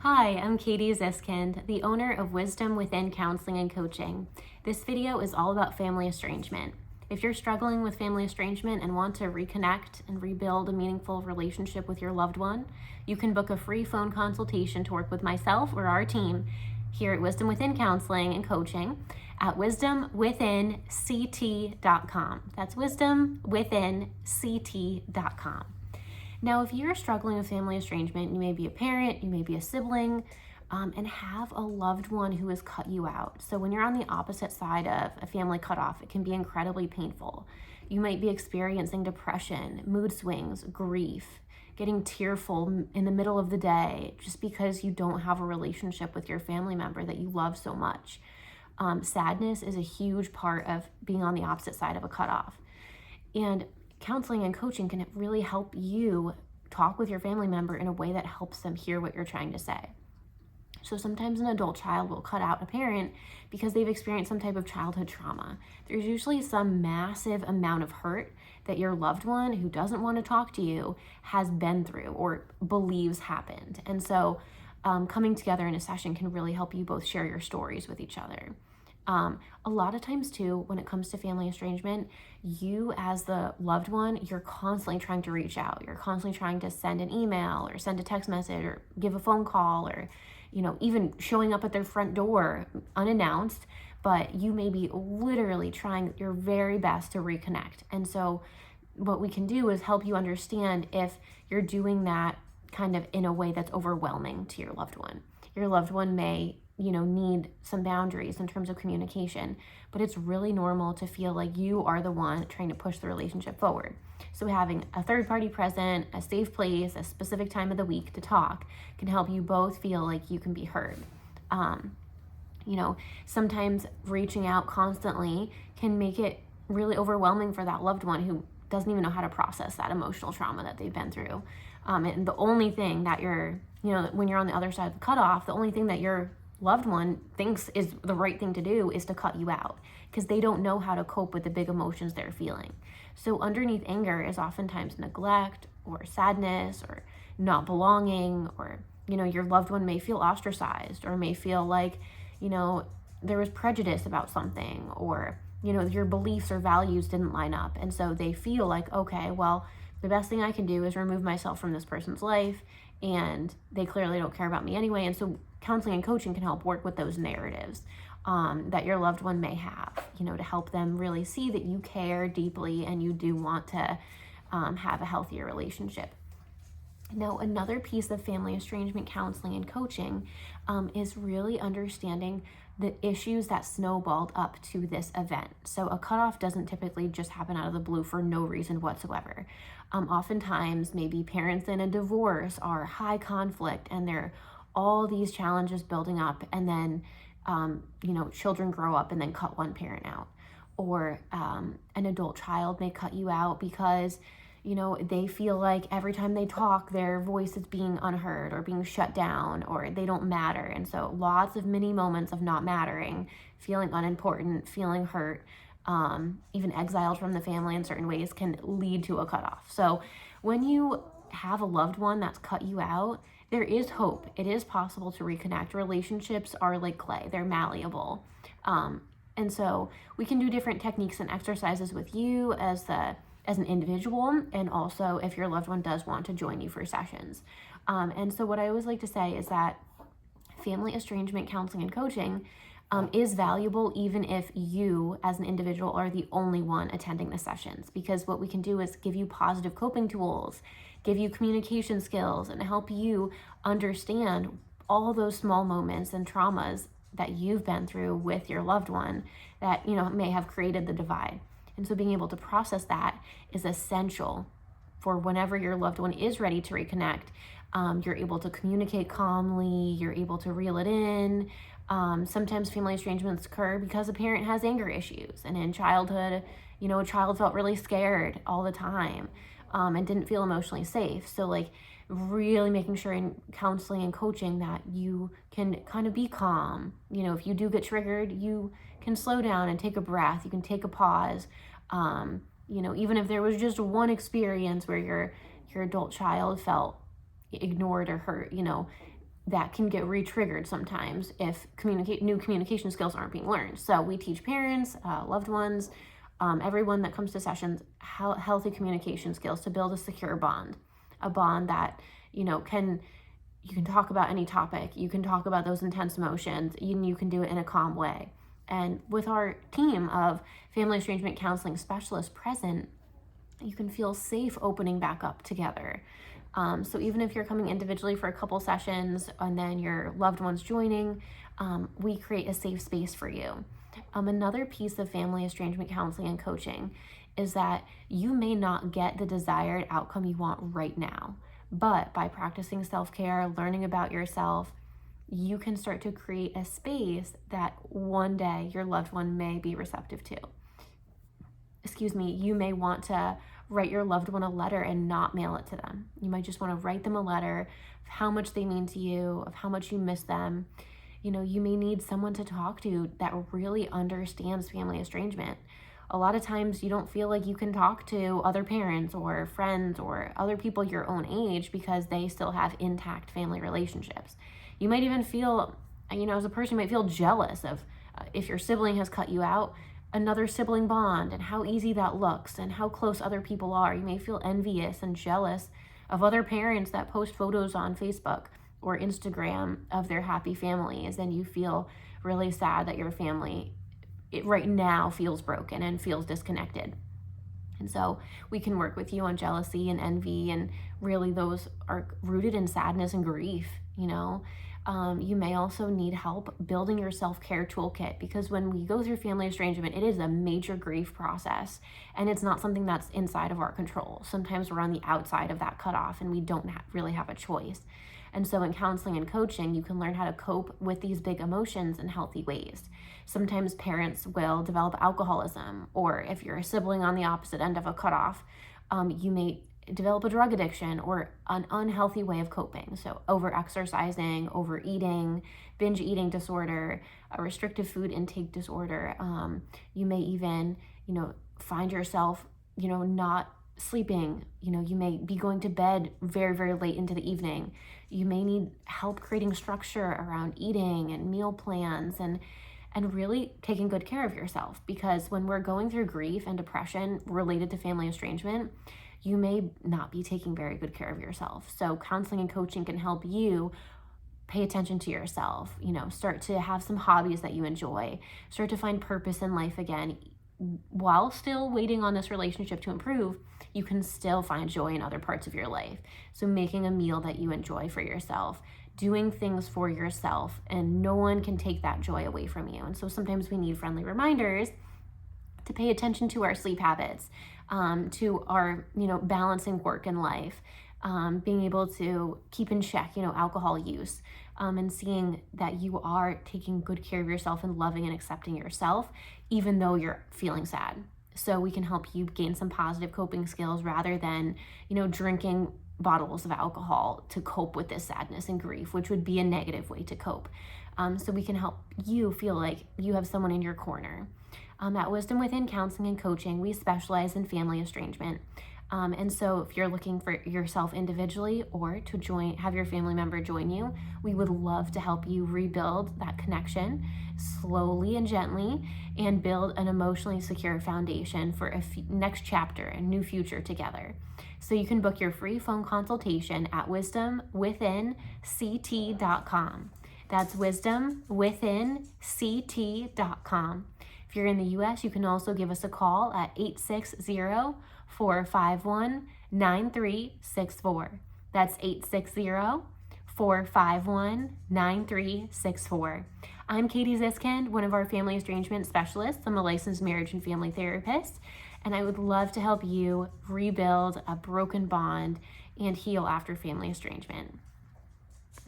Hi, I'm Katie Ziskind, the owner of Wisdom Within Counseling and Coaching. This video is all about family estrangement. If you're struggling with family estrangement and want to reconnect and rebuild a meaningful relationship with your loved one, you can book a free phone consultation to work with myself or our team here at Wisdom Within Counseling and Coaching at wisdomwithinct.com. That's wisdomwithinct.com. Now, if you're struggling with family estrangement, you may be a parent, you may be a sibling, and have a loved one who has cut you out. So when you're on the opposite side of a family cutoff, it can be incredibly painful. You might be experiencing depression, mood swings, grief, getting tearful in the middle of the day just because you don't have a relationship with your family member that you love so much. Sadness is a huge part of being on the opposite side of a cutoff. And counseling and coaching can really help you talk with your family member in a way that helps them hear what you're trying to say. So sometimes an adult child will cut out a parent because they've experienced some type of childhood trauma. There's usually some massive amount of hurt that your loved one who doesn't want to talk to you has been through or believes happened. And so coming together in a session can really help you both share your stories with each other. A lot of times too, when it comes to family estrangement, you as the loved one, you're constantly trying to reach out. You're constantly trying to send an email or send a text message or give a phone call or, even showing up at their front door unannounced, but you may be literally trying your very best to reconnect. And so what we can do is help you understand if you're doing that kind of in a way that's overwhelming to your loved one. Your loved one may need some boundaries in terms of communication, but it's really normal to feel like you are the one trying to push the relationship forward. So having a third party present, a safe place, a specific time of the week to talk can help you both feel like you can be heard. Sometimes reaching out constantly can make it really overwhelming for that loved one who doesn't even know how to process that emotional trauma that they've been through. And the only thing that when you're on the other side of the cutoff, the only thing that your loved one thinks is the right thing to do is to cut you out because they don't know how to cope with the big emotions they're feeling. So underneath anger is oftentimes neglect or sadness or not belonging, or your loved one may feel ostracized or may feel like there was prejudice about something, or your beliefs or values didn't line up, and so they feel like, okay, well, the best thing I can do is remove myself from this person's life, and they clearly don't care about me anyway. And so counseling and coaching can help work with those narratives that your loved one may have, to help them really see that you care deeply and you do want to have a healthier relationship. Now, another piece of family estrangement counseling and coaching is really understanding the issues that snowballed up to this event. So a cutoff doesn't typically just happen out of the blue for no reason whatsoever. Oftentimes, maybe parents in a divorce are high conflict and there are all these challenges building up, and then children grow up and then cut one parent out. Or an adult child may cut you out because they feel like every time they talk, their voice is being unheard or being shut down, or they don't matter. And so lots of mini moments of not mattering, feeling unimportant, feeling hurt, even exiled from the family in certain ways can lead to a cutoff. So when you have a loved one that's cut you out, there is hope. It is possible to reconnect. Relationships are like clay. They're malleable. And so we can do different techniques and exercises with you as an individual, and also if your loved one does want to join you for sessions. And so what I always like to say is that family estrangement counseling and coaching is valuable even if you as an individual are the only one attending the sessions, because what we can do is give you positive coping tools, give you communication skills, and help you understand all those small moments and traumas that you've been through with your loved one that may have created the divide. And so being able to process that is essential for whenever your loved one is ready to reconnect. You're able to communicate calmly, you're able to reel it in. Sometimes family estrangements occur because a parent has anger issues, and in childhood, a child felt really scared all the time and didn't feel emotionally safe. So really making sure in counseling and coaching that you can kind of be calm. If you do get triggered, you can slow down and take a breath. You can take a pause. Even if there was just one experience where your adult child felt ignored or hurt, that can get re-triggered sometimes if new communication skills aren't being learned. So we teach parents, loved ones, everyone that comes to sessions, healthy communication skills to build a secure bond, a bond that, you can talk about any topic, you can talk about those intense emotions, you can do it in a calm way. And with our team of family estrangement counseling specialists present, you can feel safe opening back up together. So even if you're coming individually for a couple sessions and then your loved one's joining, we create a safe space for you. Another piece of family estrangement counseling and coaching is that you may not get the desired outcome you want right now, but by practicing self-care, learning about yourself, you can start to create a space that one day your loved one may be receptive to. You may want to write your loved one a letter and not mail it to them. You might just want to write them a letter of how much they mean to you, of how much you miss them. You may need someone to talk to that really understands family estrangement. A lot of times you don't feel like you can talk to other parents or friends or other people your own age because they still have intact family relationships. You might even feel, as a person, you might feel jealous of if your sibling has cut you out, another sibling bond and how easy that looks and how close other people are. You may feel envious and jealous of other parents that post photos on Facebook or Instagram of their happy families, and you feel really sad that your family right now feels broken and feels disconnected. And so we can work with you on jealousy and envy, and really those are rooted in sadness and grief. You may also need help building your self-care toolkit, because when we go through family estrangement, it is a major grief process, and it's not something that's inside of our control. Sometimes we're on the outside of that cutoff and we don't really have a choice. And so in counseling and coaching, you can learn how to cope with these big emotions in healthy ways. Sometimes parents will develop alcoholism, or if you're a sibling on the opposite end of a cutoff, you may develop a drug addiction or an unhealthy way of coping. So over-exercising, overeating, binge eating disorder, a restrictive food intake disorder. You may even, find yourself, not sleeping. You may be going to bed very, very late into the evening. You may need help creating structure around eating and meal plans and really taking good care of yourself. Because when we're going through grief and depression related to family estrangement, you may not be taking very good care of yourself. So counseling and coaching can help you pay attention to yourself, start to have some hobbies that you enjoy, start to find purpose in life again. While still waiting on this relationship to improve, you can still find joy in other parts of your life. So making a meal that you enjoy for yourself, doing things for yourself, and no one can take that joy away from you. And so sometimes we need friendly reminders to pay attention to our sleep habits, to our, balancing work and life, being able to keep in check, alcohol use, and seeing that you are taking good care of yourself and loving and accepting yourself, even though you're feeling sad. So we can help you gain some positive coping skills rather than, drinking bottles of alcohol to cope with this sadness and grief, which would be a negative way to cope. So we can help you feel like you have someone in your corner. At Wisdom Within Counseling and Coaching, we specialize in family estrangement. And so if you're looking for yourself individually or to have your family member join you, we would love to help you rebuild that connection slowly and gently and build an emotionally secure foundation for a next chapter, a new future together. So you can book your free phone consultation at wisdomwithinct.com. That's wisdomwithinct.com. If you're in the U.S., you can also give us a call at 860-451-9364. That's 860-451-9364. I'm Katie Ziskind, one of our family estrangement specialists. I'm a licensed marriage and family therapist, and I would love to help you rebuild a broken bond and heal after family estrangement.